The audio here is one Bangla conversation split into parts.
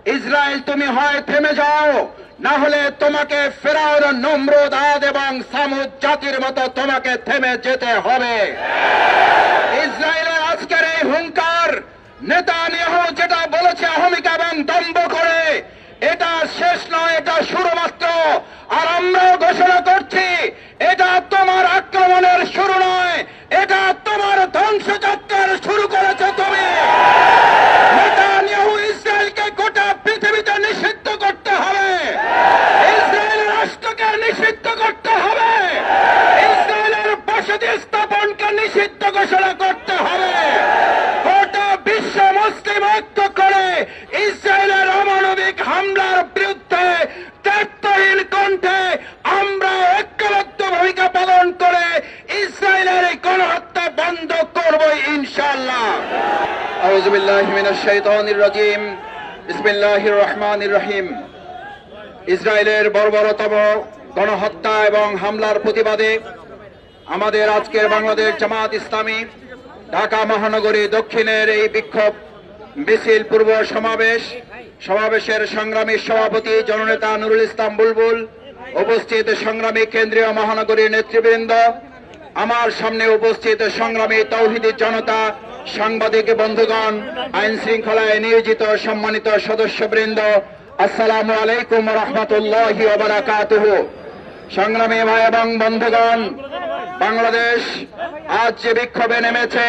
ইসরায়েল তুমি হয় থেমে যাও, না হলে তোমাকে ফেরাউন, নমরুদ, আদ এবং সামুদ জাতির মতো তোমাকে থেমে যেতে হবে। ইসরায়েলের আজকের এই হুঙ্কার, নেতানিয়াহু যেটা বলেছে অহমিকা এবং দম্ভ করে, এটা শেষ নয়, এটা শুরু মাত্র। আর আমরাও ঘোষণা করছি, এটা তোমার আক্রমণের শুরু নয়, এটা তোমার ধ্বংসযাত্রার শুরু করেছে তুমি। নেতানিয়াহু ইসরায়েলকে গোটা পৃথিবীতে নিষিদ্ধ করতে হবে, ইসরায়েল রাষ্ট্রকে নিষিদ্ধ করতে হবে, ইসরায়েলের বসতি স্থাপনকে নিষিদ্ধ ঘোষণা করতে হবে। গোটা বিশ্ব মুসলিম ঐক্য করে ইসরায়েলের অমানবিক হামলার বিরুদ্ধে দায়িত্বহীন কণ্ঠে আমরা ঐক্যবদ্ধ ভূমিকা পালন করে ইসরায়েলের এই গণহত্যা বন্ধ করব ইনশাআল্লাহ। আউযু বিল্লাহি মিনাশ শাইতানির রাজীম। বিসমিল্লাহির রহমানির রহিম। ইসরায়েলের বর্বরতম গণহত্যা এবং হামলার প্রতিবাদে আমাদের আজকের বাংলাদেশ জামাত ইসলামী ঢাকা মহানগরী দক্ষিণের এই বিক্ষোভ মিছিল পূর্ব সমাবেশের সংগ্রামী সভাপতি জননেতা নুরুল ইসলাম বুলবুল, উপস্থিত সংগ্রামী কেন্দ্রীয় মহানগরীর নেতৃবৃন্দ, আমার সামনে উপস্থিত সংগ্রামী তাওহীদি জনতা, সাংবাদিক বন্ধুগণ, আইন শৃঙ্খলায় নিয়োজিত সম্মানিত সদস্যবৃন্দ, আসসালামু আলাইকুম ওয়া রাহমাতুল্লাহি ওয়া বারাকাতুহু। সংগ্রামী ভাই এবং বন্ধুগণ, বাংলাদেশ আজ যে বিক্ষোভে নেমেছে,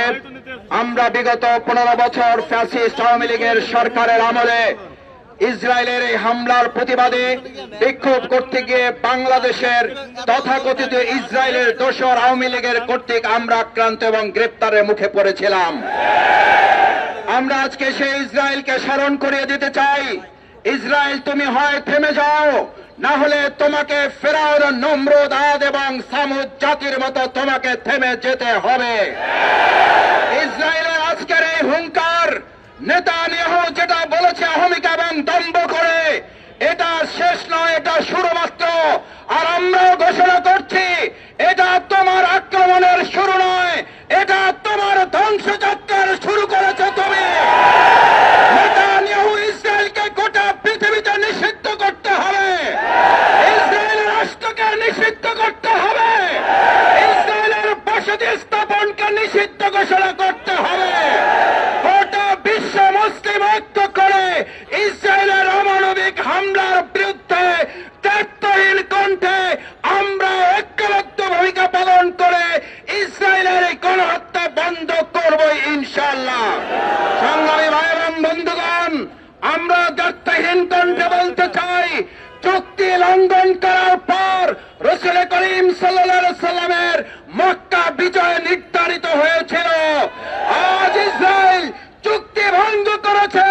আমরা বিগত 15 বছর ফ্যাসিস্ট আওয়ামী লীগের সরকারের আমলে ইসরায়েলের এই হামলার প্রতিবাদে বিক্ষোভ করতে গিয়ে বাংলাদেশের তথাকথিত ইসরায়েলের দোসর আওয়ামী লীগের কর্তৃক আমরা আক্রান্ত এবং গ্রেপ্তারের মুখে পড়েছিলাম। আমরা আজকে সেই ইসরায়েলকে স্মরণ করিয়ে দিতে চাই, ইসরায়েল তুমি হয় থেমে যাও, না হলে তোমাকে ফেরাউন, নমরুদ, আদ এবং সামুদ জাতির মতো তোমাকে থেমে যেতে হবে। ইসরায়েলের আজকের এই হুঙ্কার, নেতানিয়াহু যেটা বলেছে অহমিকা এবং দম্ভ করে, এটা শেষ নয়, এটা শুরু মাত্র। আর আমরাও ঘোষণা করছি, এটা তোমার আক্রমণের শুরু নয়, এটা তোমার ধ্বংসযাত্রার শুরু করেছে তুমি। নেতানিয়াহু ইসরায়েলকে গোটা পৃথিবীতে নিষিদ্ধ করতে হবে, ইসরায়েল রাষ্ট্রকে নিষিদ্ধ করতে হবে, ইসরায়েলের বসতি স্থাপনকে নিষিদ্ধ ঘোষণা করতে হবে। গোটা বিশ্ব মুসলিম ঐক্য করে ইসরায়েলের অমানবিক হামলার বিরুদ্ধে দায়িত্বহীন কণ্ঠে আমরা ঐক্যবদ্ধ ভূমিকা পালন করে ইসরায়েলের এই গণহত্যা বন্ধ করব ইনশাআল্লাহ। সংগ্রামী ভাই এবং বন্ধুগণ, আমরা দায়িত্বহীন কণ্ঠে বলতে চাই, চুক্তি লঙ্ঘন করার পর রাসূল করিম সাল্লাল্লাহু আলাইহি সাল্লামের মক্কা বিজয় নির্ধারিত হয়েছিল। আজ ইসরায়েল চুক্তি ভঙ্গ করেছে,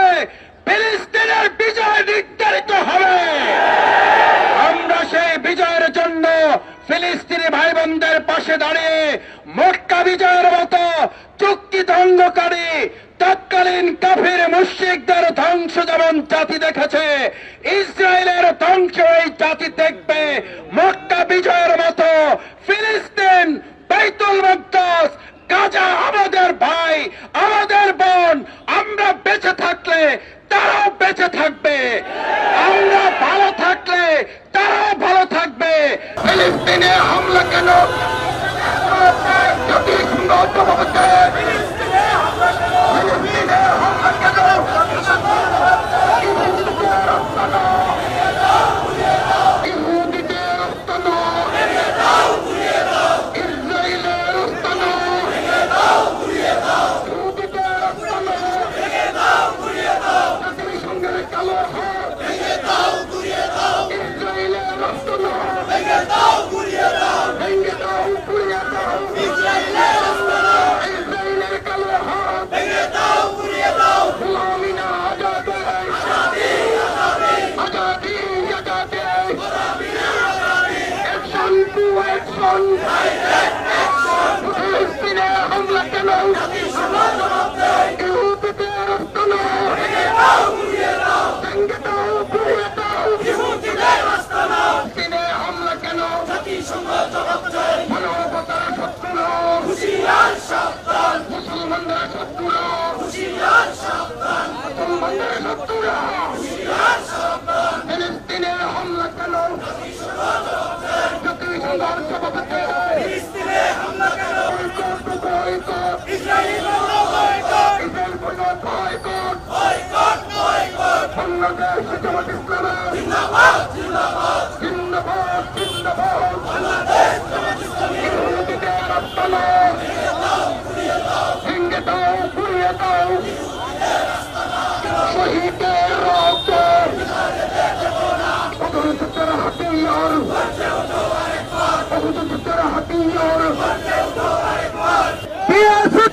ফিলিস্তিনের বিজয় নির্ধারিত হবে। আমরা সেই বিজয়ের জন্য ফিলিস্তিনি ভাই বোনদের পাশে দাঁড়িয়ে মক্কা বিজয়ের মতো চুক্তি ভঙ্গকারী তৎকালীন কাফির মুশরিকদের ধ্বংস যেমন জাতি দেখেছে, ইসরায়েলের ধ্বংস এই জাতি দেখবে। মক্কা বিজয়ের মতো ফিলিস্তিন, বাইতুল মুকদ্দাস, গাজা আমাদের ভাই, আমাদের বোন, আমরা বেঁচে থাকলে তারাও বেঁচে থাকবে, আমরা ভালো থাকলে তারাও ভালো থাকবে। ফিলিস্তিনে হামলা কেন? মুসলমানদের শত্রুরা সংঘর্ষ বাঁচাতে ফিলিস্তিনে হামলা কেন? বয়কট ইসরায়েলি হামলা boycott, Israel boycott boycott, boycott. Bangladesh Jamaat Islami জিন্দাবাদ, জিন্দাবাদ। জিন্দাবাদ জিন্দাবাদ বাংলাদেশ জামাত ইসলামী। ইহুদিদের রাস্তানা ভেঙে দাও পুড়িয়ে দাও শহীদের রক্ত অগ্রযুদ্ধের হাতিয়ার অগ্রযুদ্ধের হাতিয়ার বিএসপি